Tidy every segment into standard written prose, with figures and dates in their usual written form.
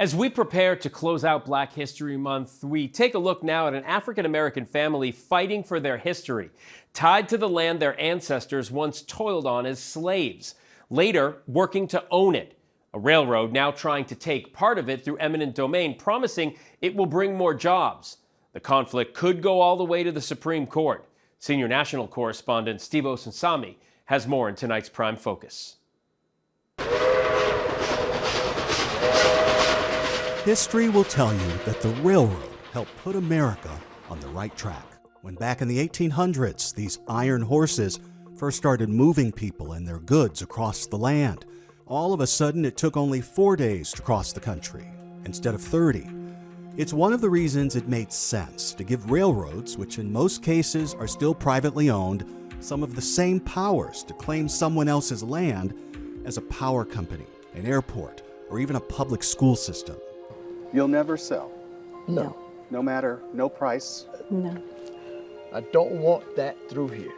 As we prepare to close out Black History Month, we take a look now at an African-American family fighting for their history, tied to the land their ancestors once toiled on as slaves, later working to own it. A railroad now trying to take part of it through eminent domain, promising it will bring more jobs. The conflict could go all the way to the Supreme Court. Senior national correspondent Steve Osunsami has more in tonight's Prime Focus. History will tell you that the railroad helped put America on the right track. When back in the 1800s, these iron horses first started moving people and their goods across the land. All of a sudden, it took only 4 days to cross the country, instead of 30. It's one of the reasons it made sense to give railroads, which in most cases are still privately owned, some of the same powers to claim someone else's land as a power company, an airport, or even a public school system. You'll never sell? No. No matter, no price? No. I don't want that through here.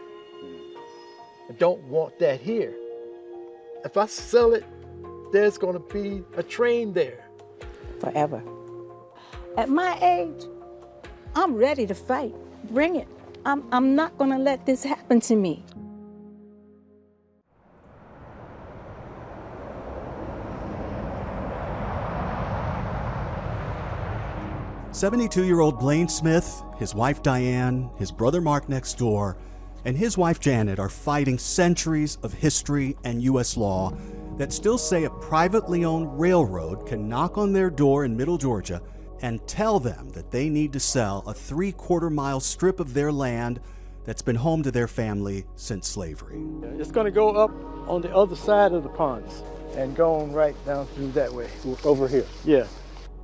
I don't want that here. If I sell it, there's going to be a train there. Forever. At my age, I'm ready to fight. Bring it. I'm not going to let this happen to me. "72-year-old Blaine Smith, his wife Diane, his brother Mark next door, and his wife Janet are fighting centuries of history and U.S. law that still say a privately owned railroad can knock on their door in Middle Georgia and tell them that they need to sell a 3/4-mile strip of their land that's been home to their family since slavery. It's going to go up on the other side of the ponds and go on right down through that way. Over here? Yeah.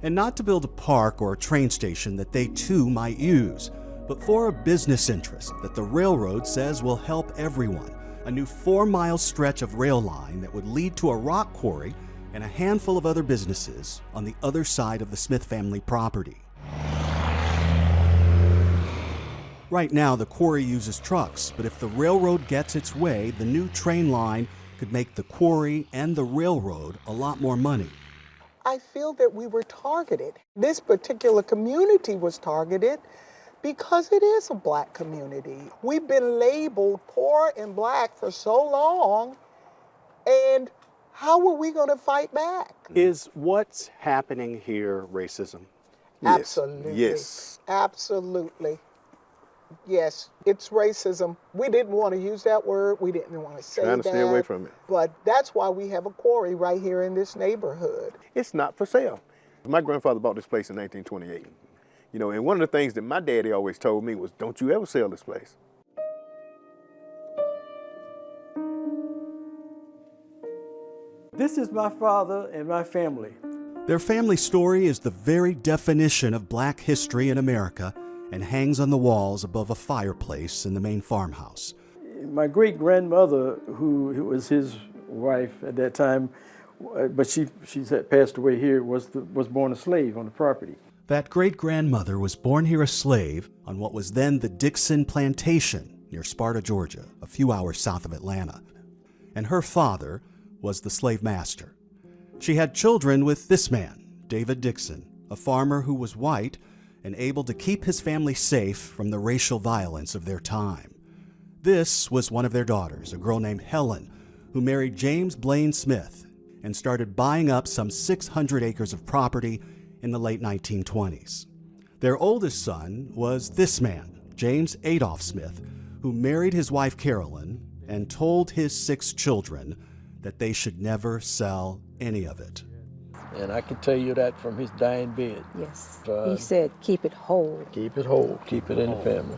And not to build a park or a train station that they too might use, but for a business interest that the railroad says will help everyone. A new 4-mile stretch of rail line that would lead to a rock quarry and a handful of other businesses on the other side of the Smith family property. Right now, the quarry uses trucks, but if the railroad gets its way, the new train line could make the quarry and the railroad a lot more money. I feel that we were targeted. This particular community was targeted because it is a Black community. We've been labeled poor and Black for so long, and how are we going to fight back? Is what's happening here racism? Absolutely. Yes. Absolutely. Yes, it's racism. We didn't want to use that word. We didn't want to say that. Trying to stay away from it. But that's why we have a quarry right here in this neighborhood. It's not for sale. My grandfather bought this place in 1928. You know, and one of the things that my daddy always told me was, don't you ever sell this place. This is my father and my family. Their family story is the very definition of Black history in America and hangs on the walls above a fireplace in the main farmhouse. My great-grandmother, who was his wife at that time, but she had passed away here, was born a slave on the property. That great-grandmother was born here a slave on what was then the Dixon Plantation near Sparta, Georgia, a few hours south of Atlanta. And her father was the slave master. She had children with this man, David Dixon, a farmer who was white and able to keep his family safe from the racial violence of their time. This was one of their daughters, a girl named Helen, who married James Blaine Smith and started buying up some 600 acres of property in the late 1920s. Their oldest son was this man, James Adolph Smith, who married his wife Carolyn and told his 6 children that they should never sell any of it. And I can tell you that from his dying bed. Yes. He said, keep it whole. Keep it whole. Keep it in the family.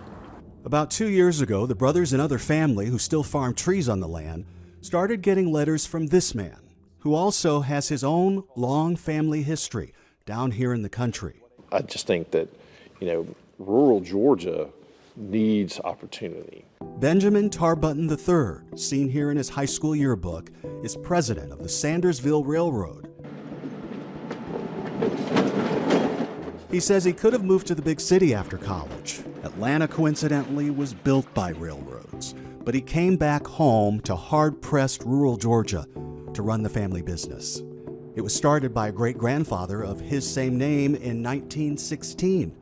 About 2 years ago, the brothers and other family who still farm trees on the land started getting letters from this man, who also has his own long family history down here in the country. I just think that, rural Georgia needs opportunity. Benjamin Tarbutton III, seen here in his high school yearbook, is president of the Sandersville Railroad. He says he could have moved to the big city after college. Atlanta, coincidentally, was built by railroads, but he came back home to hard-pressed rural Georgia to run the family business. It was started by a great-grandfather of his same name in 1916.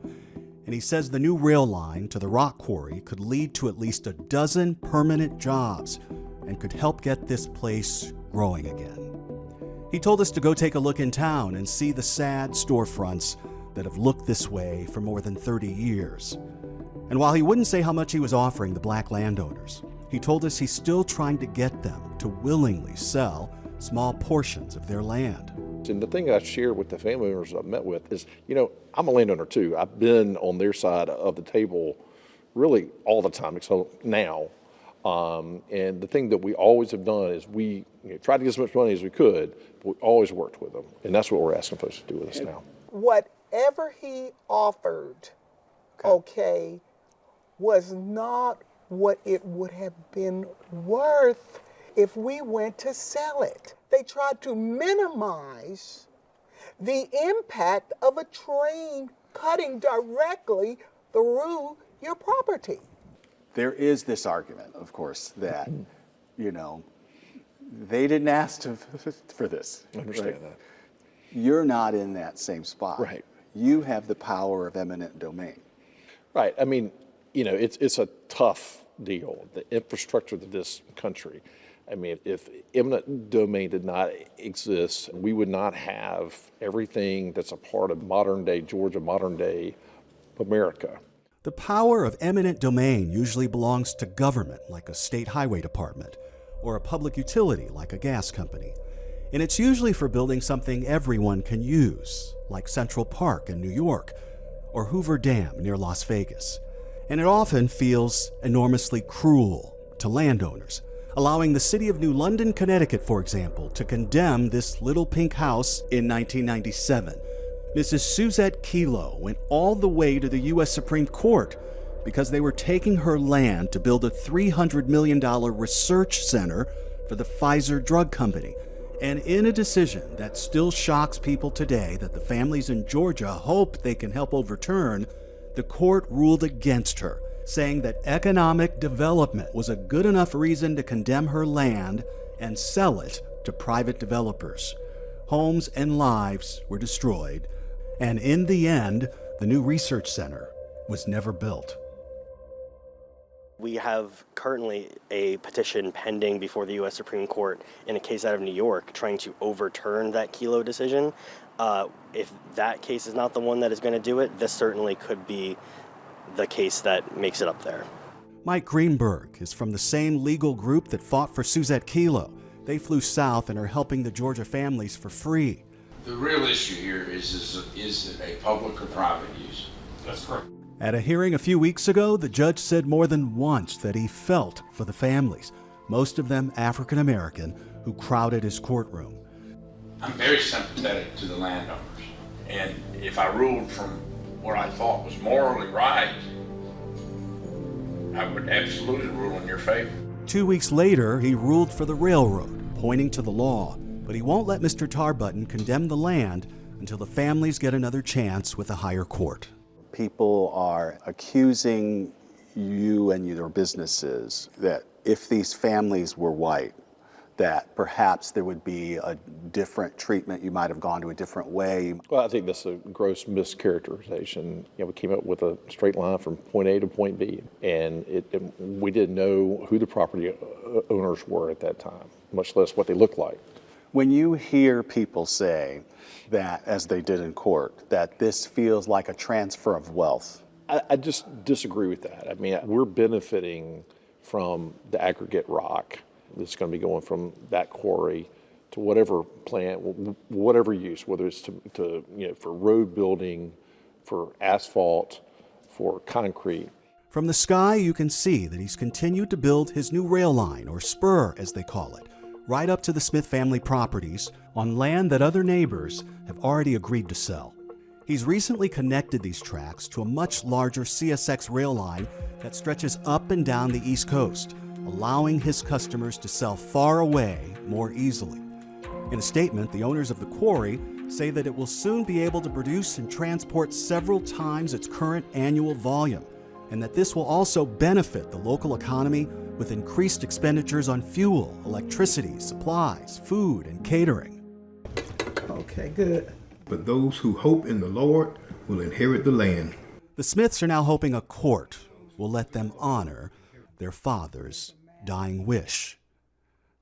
And he says the new rail line to the rock quarry could lead to at least a dozen permanent jobs and could help get this place growing again. He told us to go take a look in town and see the sad storefronts that have looked this way for more than 30 years. And while he wouldn't say how much he was offering the black landowners, he told us he's still trying to get them to willingly sell small portions of their land. And the thing I share with the family owners I've met with is, I'm a landowner too. I've been on their side of the table really all the time, except now. And the thing that we always have done is we tried to get as much money as we could, but we always worked with them. And that's what we're asking folks to do with us now. Whatever he offered, okay, was not what it would have been worth if we went to sell it. They tried to minimize the impact of a train cutting directly through your property. There is this argument, of course, that, they didn't ask for this. I understand that. You're not in that same spot. Right. You have the power of eminent domain. Right. I mean, it's a tough deal. The infrastructure of this country. I mean, if eminent domain did not exist, we would not have everything that's a part of modern day Georgia, modern day America. The power of eminent domain usually belongs to government, like a state highway department, or a public utility, like a gas company. And it's usually for building something everyone can use, like Central Park in New York, or Hoover Dam near Las Vegas. And it often feels enormously cruel to landowners, allowing the city of New London, Connecticut, for example, to condemn this little pink house in 1997. Mrs. Suzette Kelo went all the way to the U.S. Supreme Court because they were taking her land to build a $300 million research center for the Pfizer drug company. And in a decision that still shocks people today that the families in Georgia hope they can help overturn, the court ruled against her, saying that economic development was a good enough reason to condemn her land and sell it to private developers. Homes and lives were destroyed, and in the end, the new research center was never built. We have currently a petition pending before the U.S. Supreme Court in a case out of New York trying to overturn that Kelo decision. If that case is not the one that is going to do it, this certainly could be the case that makes it up there. Mike Greenberg is from the same legal group that fought for Suzette Kelo. They flew south and are helping the Georgia families for free. The real issue here is it a public or private use? That's correct. At a hearing a few weeks ago, the judge said more than once that he felt for the families, most of them African American, who crowded his courtroom. I'm very sympathetic to the landowners, and if I ruled from what I thought was morally right, I would absolutely rule in your favor. 2 weeks later, he ruled for the railroad, pointing to the law, but he won't let Mr. Tarbutton condemn the land until the families get another chance with a higher court. People are accusing you and your businesses that if these families were white, that perhaps there would be a different treatment, you might have gone to a different way. Well, I think that's a gross mischaracterization. We came up with a straight line from point A to point B, and we didn't know who the property owners were at that time, much less what they looked like. When you hear people say that, as they did in court, that this feels like a transfer of wealth, I just disagree with that. I mean, we're benefiting from the aggregate rock that's going to be going from that quarry to whatever plant, whatever use, whether it's to for road building, for asphalt, for concrete. From the sky, you can see that he's continued to build his new rail line, or spur as they call it, right up to the Smith family properties on land that other neighbors have already agreed to sell. He's recently connected these tracks to a much larger CSX rail line that stretches up and down the East Coast, allowing his customers to sell far away more easily. In a statement, the owners of the quarry say that it will soon be able to produce and transport several times its current annual volume, and that this will also benefit the local economy with increased expenditures on fuel, electricity, supplies, food, and catering. Okay, good. But those who hope in the Lord will inherit the land. The Smiths are now hoping a court will let them honor their father's dying wish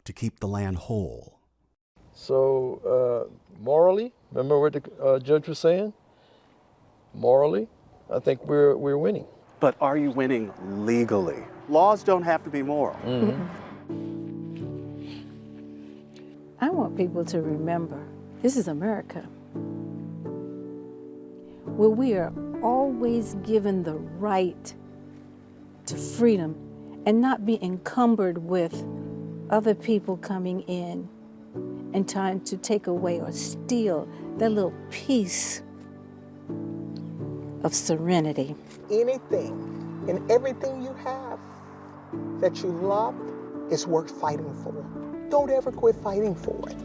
to keep the land whole. So morally, remember what the judge was saying? Morally, I think we're winning. But are you winning legally? Laws don't have to be moral. I want people to remember this is America, where we are always given the right to freedom and not be encumbered with other people coming in and trying to take away or steal that little piece of serenity. Anything and everything you have that you love is worth fighting for. Don't ever quit fighting for it.